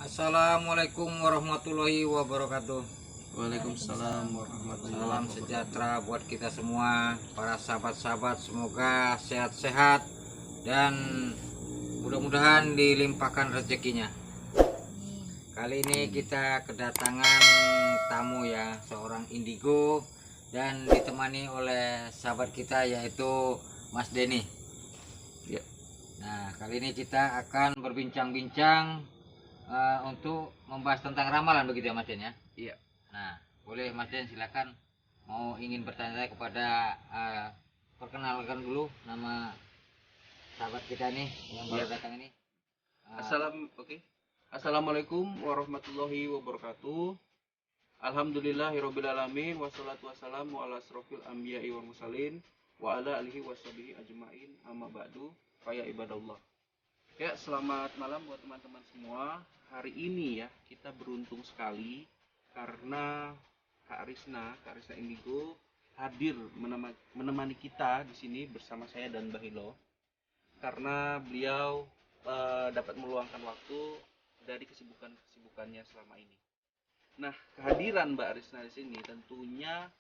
Assalamualaikum warahmatullahi wabarakatuh. Waalaikumsalam warahmatullahi Salam wabarakatuh. sejahtera buat kita semua, para sahabat-sahabat. Semoga sehat-sehat dan mudah-mudahan dilimpahkan rezekinya. Kali ini kita kedatangan tamu ya, seorang indigo, dan ditemani oleh sahabat kita yaitu Mas Denny. Ya. Nah, kali ini kita akan berbincang-bincang untuk membahas tentang ramalan, begitu ya Mas Den ya? Iya. Nah, boleh Mas Den, silakan. Mau ingin bertanya kepada perkenalkan dulu nama sahabat kita nih yang baru datang ini. Assalamualaikum warahmatullahi wabarakatuh. Alhamdulillahirabbil alamin wassalatu wassalamu ala asrofil anbiya'i wal mursalin wa ala alihi washabihi ajmain amma ba'du. Faya ibadallah. Ya, selamat malam buat teman-teman semua. Hari ini ya, kita beruntung sekali karena Kak Risna Indigo hadir menemani kita di sini bersama saya dan Bahilo. Karena beliau dapat meluangkan waktu dari kesibukannya selama ini. Nah, kehadiran Mbak Risna di sini tentunya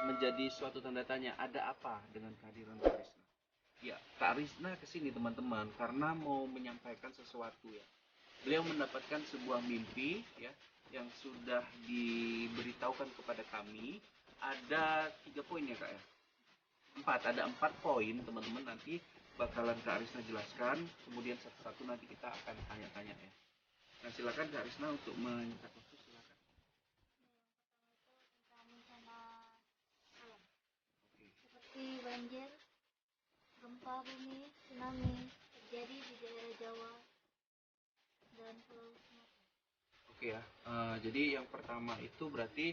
menjadi suatu tanda tanya, ada apa dengan kehadiran Mbak Risna? Ya, Kak Risna kesini teman-teman karena mau menyampaikan sesuatu ya. Beliau mendapatkan sebuah mimpi ya yang sudah diberitahukan kepada kami. Ada 3 poin ya Kak ya. Ada 4 poin teman-teman, nanti bakalan Kak Risna jelaskan. Kemudian satu-satu nanti kita akan tanya-tanya ya. Nah, silakan Kak Risna untuk menyingkat waktu, silakan. Seperti banjir, gempa bumi, tsunami terjadi di daerah Jawa dan Pulau Sumatera. Oke ya. Jadi yang pertama itu berarti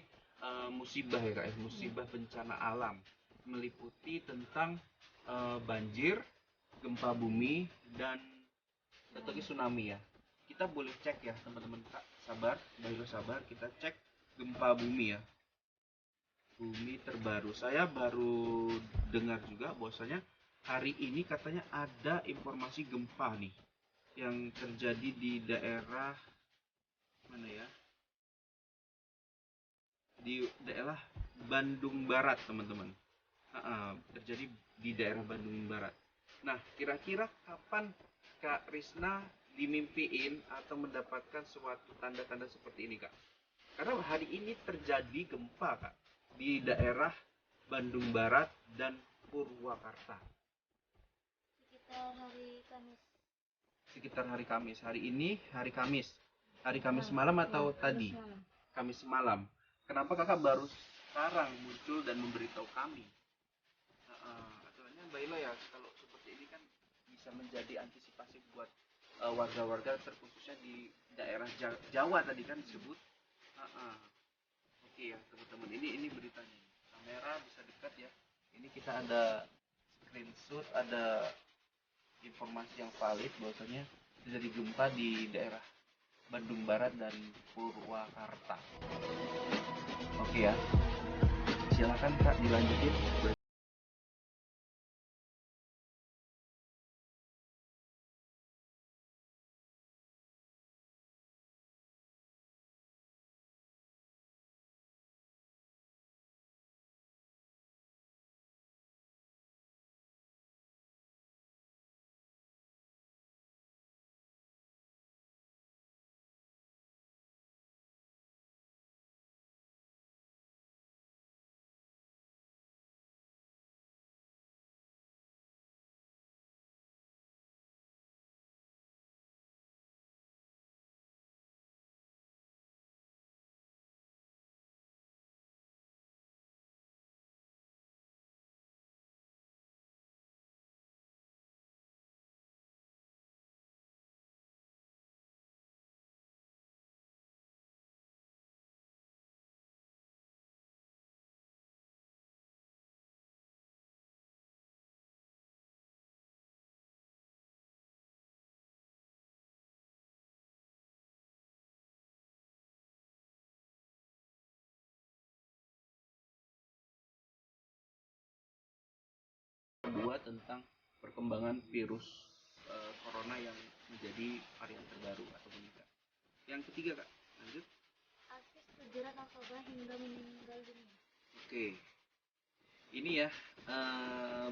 musibah ya Kak ya, musibah bencana alam, meliputi tentang banjir, gempa bumi, dan tentunya tsunami ya. Kita boleh cek ya teman-teman, Kak, sabar, baru sabar, kita cek gempa bumi ya. Bumi terbaru, saya baru dengar juga bahwasanya hari ini katanya ada informasi gempa nih yang terjadi di daerah mana ya, di daerah Bandung Barat teman-teman. Terjadi di daerah Bandung Barat. Nah, kira-kira kapan Kak Risna dimimpiin atau mendapatkan suatu tanda-tanda seperti ini Kak? Karena hari ini terjadi gempa Kak di daerah Bandung Barat dan Purwakarta. Sekitar hari Kamis. Sekitar hari Kamis. Hari ini hari Kamis. Hari Kamis malam atau tadi? Kamis malam. Kenapa kakak baru sekarang muncul dan memberitahu kami? Aturannya Mbak Ilo ya, kalau seperti ini kan bisa menjadi antisipasi buat warga-warga terkhususnya di daerah Jawa tadi kan disebut. Oke ya teman-teman, ini beritanya. Kamera bisa dekat ya. Ini kita ada screenshot, ada informasi yang valid bahwasanya terjadi gempa di daerah Bandung Barat dan Purwakarta. Oke ya, silakan Kak dilanjutin. Kedua tentang perkembangan virus corona yang menjadi varian terbaru atau meningkat. Yang ketiga Kak, lanjut. Artis terjerat narkoba hingga meninggal dunia. Oke, ini ya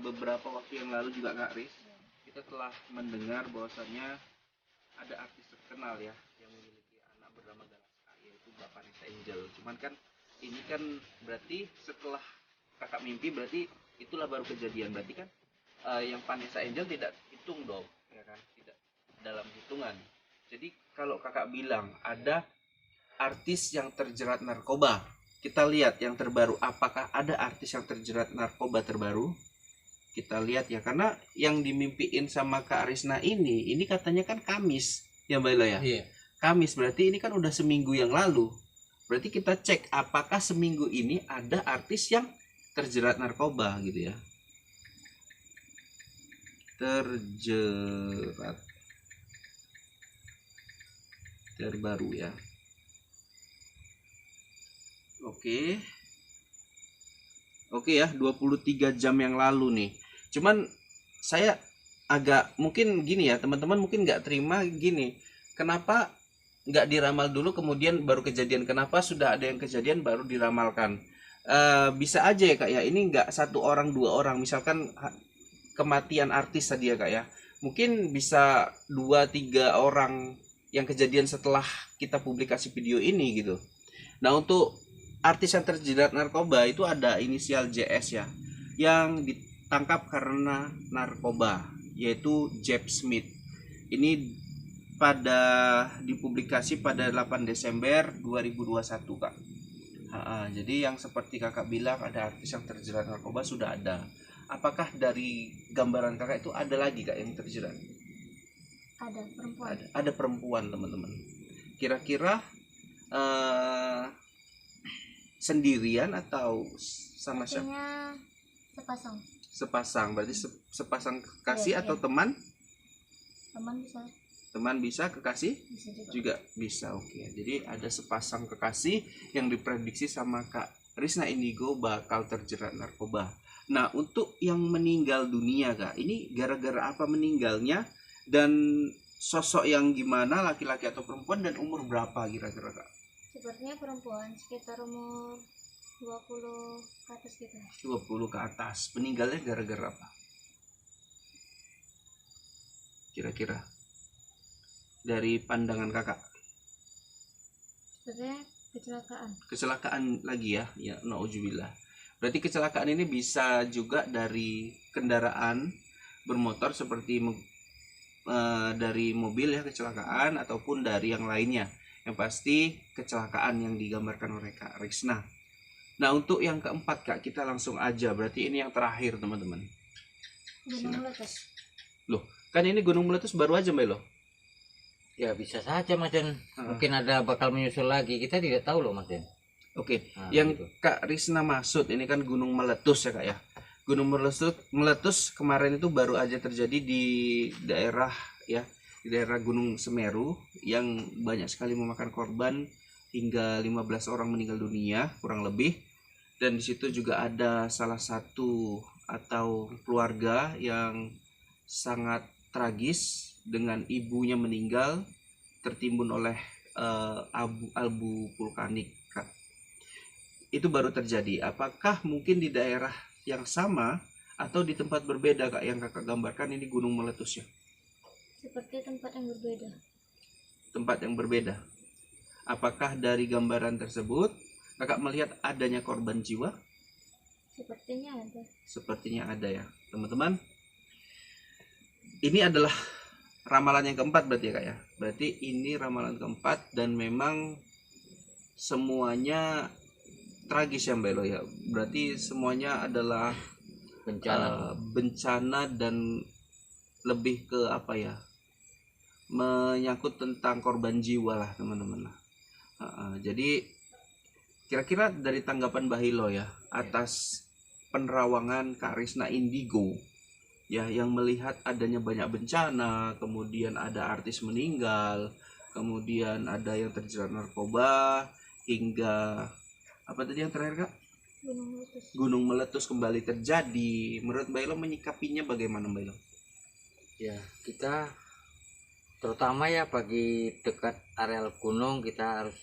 beberapa waktu yang lalu juga Kak Riz, Ya. kita telah mendengar bahwasannya ada artis terkenal ya yang memiliki anak bernama Galaska, yaitu Bapak Vanessa Angel. Cuman kan ini kan berarti setelah kakak mimpi, berarti itulah baru kejadian. Berarti kan yang Vanessa Angel tidak hitung dong, ya kan? Tidak dalam hitungan. Jadi kalau kakak bilang ada artis yang terjerat narkoba, kita lihat yang terbaru. Apakah ada artis yang terjerat narkoba terbaru? Kita lihat ya, karena yang dimimpiin sama Kak Risna ini katanya kan Kamis ya Mbak Elo ya. Iya. Kamis berarti ini kan udah seminggu yang lalu. Berarti kita cek apakah seminggu ini ada artis yang terjerat narkoba gitu ya. Terjerat terbaru ya. Oke ya, 23 jam yang lalu nih. Cuman saya agak mungkin gini ya, teman-teman mungkin nggak terima gini. Kenapa nggak diramal dulu kemudian baru kejadian? Kenapa sudah ada yang kejadian baru diramalkan? Bisa aja ya Kak ya, ini nggak satu orang dua orang. Misalkan kematian artis tadi ya Kak ya, mungkin bisa 2-3 orang yang kejadian setelah kita publikasi video ini gitu. Nah untuk artis yang terjerat narkoba itu ada inisial JS ya, yang ditangkap karena narkoba, yaitu Jeb Smith. Ini dipublikasi pada 8 Desember 2021 Kak. Jadi yang seperti kakak bilang ada artis yang terjerat narkoba sudah ada. Apakah dari gambaran kakak itu ada lagi Kak yang terjerat? Ada perempuan. Ada perempuan teman-teman. Kira-kira sendirian atau sama siapa? Artinya sepasang. Sepasang, berarti sepasang kekasih Iya, atau iya. teman? Teman bisa Bisa, kekasih juga. juga bisa. Oke. Jadi ada sepasang kekasih yang diprediksi sama Kak Risna Indigo bakal terjerat narkoba. Nah, untuk yang meninggal dunia Kak, ini gara-gara apa meninggalnya dan sosok yang gimana, laki-laki atau perempuan, dan umur berapa kira-kira Kak? Sepertinya perempuan, sekitar umur 20 ke atas gitu. 20 ke atas. Meninggalnya gara-gara apa? Kira-kira dari pandangan kakak. Sepertinya kecelakaan. Kecelakaan lagi ya, ya nauzubillah. Berarti kecelakaan ini bisa juga dari kendaraan bermotor seperti dari mobil ya kecelakaan, ataupun dari yang lainnya. Yang pasti kecelakaan yang digambarkan oleh Kak Risna. Nah untuk yang keempat Kak, kita langsung aja. Berarti ini yang terakhir teman-teman. Gunung meletus. Loh, kan ini gunung meletus baru aja Mbak Lo. Ya bisa saja Mas Den. Mungkin ada bakal menyusul lagi. Kita tidak tahu loh Mas Den. Oke, Nah, yang gitu. Kak Risna maksud ini kan gunung meletus ya Kak ya. Gunung meletus kemarin itu baru aja terjadi di daerah ya, di daerah Gunung Semeru yang banyak sekali memakan korban hingga 15 orang meninggal dunia kurang lebih. Dan di situ juga ada salah satu atau keluarga yang sangat tragis dengan ibunya meninggal tertimbun oleh abu vulkanik Kak. Itu baru terjadi. Apakah mungkin di daerah yang sama atau di tempat berbeda Kak yang kakak gambarkan ini gunung meletusnya? Seperti tempat yang berbeda. Tempat yang berbeda. Apakah dari gambaran tersebut kakak melihat adanya korban jiwa? Sepertinya ada. Sepertinya ada ya teman-teman. Ini adalah ramalan yang keempat berarti ya Kak ya. Berarti ini ramalan keempat dan memang semuanya tragis ya Mbak Elo ya. Berarti semuanya adalah bencana dan lebih ke apa ya, menyangkut tentang korban jiwa lah teman-teman lah. Jadi kira-kira dari tanggapan Mbak Hilo ya atas penerawangan Kak Risna Indigo ya, yang melihat adanya banyak bencana, kemudian ada artis meninggal, kemudian ada yang terjerat narkoba, hingga apa tadi yang terakhir Kak? Gunung meletus. Gunung meletus kembali terjadi. Menurut Mbak Elo menyikapinya bagaimana Mbak Elo? Ya kita terutama ya bagi dekat areal gunung kita harus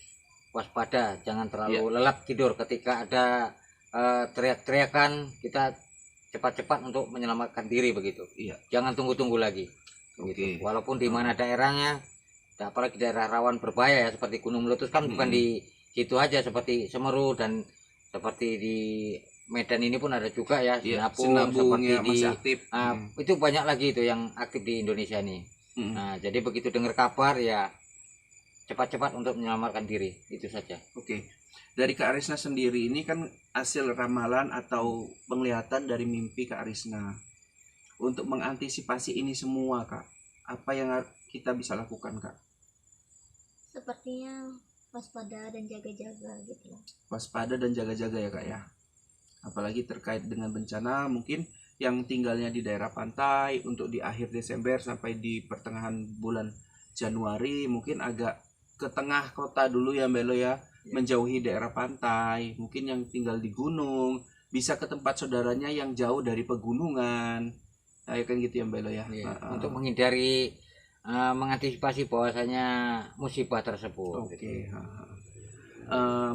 waspada, jangan terlalu lelap tidur ketika ada teriak-teriakan, kita cepat-cepat untuk menyelamatkan diri begitu. Jangan tunggu-tunggu lagi. Begitu. Walaupun di mana daerahnya, apalagi daerah rawan berbahaya ya seperti Gunung Meletus kan bukan di situ aja, seperti Semeru dan seperti di Medan ini pun ada juga ya, Sinabung seperti di aktif. Itu banyak lagi itu yang aktif di Indonesia ini. Nah, jadi begitu dengar kabar ya cepat-cepat untuk menyelamatkan diri, itu saja. Dari Kak Arisna sendiri ini kan hasil ramalan atau penglihatan dari mimpi Kak Arisna. Untuk mengantisipasi ini semua Kak, apa yang kita bisa lakukan Kak? Sepertinya waspada dan jaga-jaga gitu. Waspada dan jaga-jaga ya Kak ya. Apalagi terkait dengan bencana, mungkin yang tinggalnya di daerah pantai untuk di akhir Desember sampai di pertengahan bulan Januari mungkin agak ke tengah kota dulu ya Mbak Elo ya, menjauhi daerah pantai. Mungkin yang tinggal di gunung bisa ke tempat saudaranya yang jauh dari pegunungan. Nah, ya kan gitu ya Mbak Elo ya. Untuk menghindari mengantisipasi bahwasanya musibah tersebut.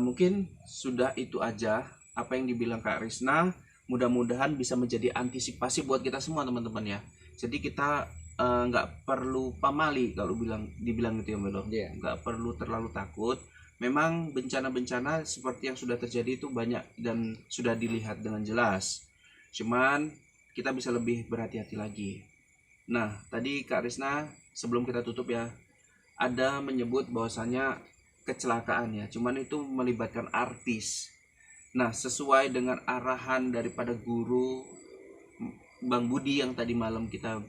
Mungkin sudah itu aja apa yang dibilang Kak Arisna, mudah-mudahan bisa menjadi antisipasi buat kita semua teman-teman ya. Jadi kita nggak perlu pamali kalau dibilang gitu ya Mbak Lo. Nggak perlu terlalu takut. Memang bencana-bencana seperti yang sudah terjadi itu banyak dan sudah dilihat dengan jelas. Cuman kita bisa lebih berhati-hati lagi. Nah, tadi Kak Arisna sebelum kita tutup ya, ada menyebut bahwasanya kecelakaan ya, cuman itu melibatkan artis. Nah, sesuai dengan arahan daripada guru Bang Budi yang tadi malam kita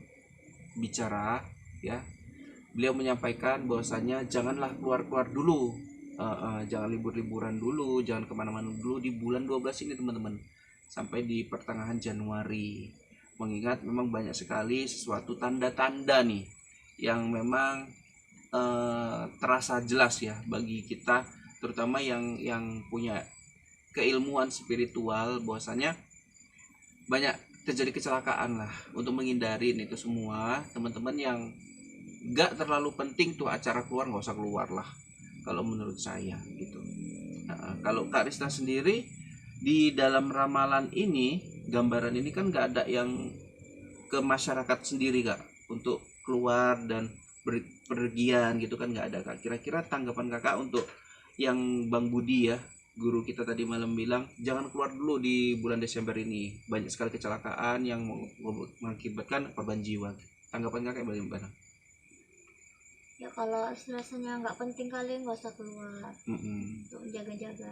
bicara ya, beliau menyampaikan bahwasanya janganlah keluar-keluar dulu, jangan libur-liburan dulu, jangan kemana-mana dulu di bulan 12 ini teman-teman, sampai di pertengahan Januari. Mengingat memang banyak sekali sesuatu tanda-tanda nih yang memang terasa jelas ya bagi kita, terutama yang punya keilmuan spiritual, bahwasanya banyak terjadi kecelakaan lah. Untuk menghindari itu semua, teman-teman yang gak terlalu penting tuh acara keluar, nggak usah keluar lah kalau menurut saya gitu. Kalau Kak Risna sendiri di dalam ramalan ini, gambaran ini kan gak ada yang ke masyarakat sendiri Kak untuk keluar dan berpergian gitu kan, nggak ada Kak. Kira-kira tanggapan Kakak untuk yang Bang Budi ya, guru kita tadi malam bilang jangan keluar dulu di bulan Desember ini, banyak sekali kecelakaan yang mengakibatkan korban jiwa. Tanggapan Kakak bagaimana? Ya kalau rasanya nggak penting kali nggak usah keluar, untuk jaga-jaga.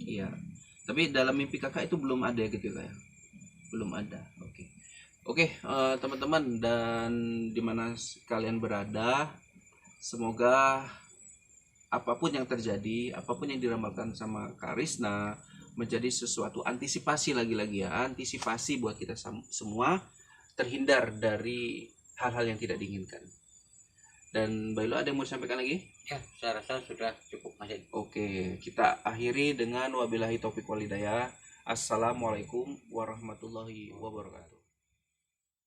Iya, tapi dalam mimpi Kakak itu belum ada gitu Kak ya? Belum ada. Oke, teman-teman dan dimana kalian berada, semoga apapun yang terjadi, apapun yang diramalkan sama Kak Risna menjadi sesuatu antisipasi, lagi-lagi ya, antisipasi buat kita semua terhindar dari hal-hal yang tidak diinginkan. Dan Mbak Ilo ada yang mau disampaikan lagi? Ya, saya rasa sudah cukup Mas. Oke, kita akhiri dengan wabillahi taufiq wal hidayah. Assalamualaikum warahmatullahi wabarakatuh.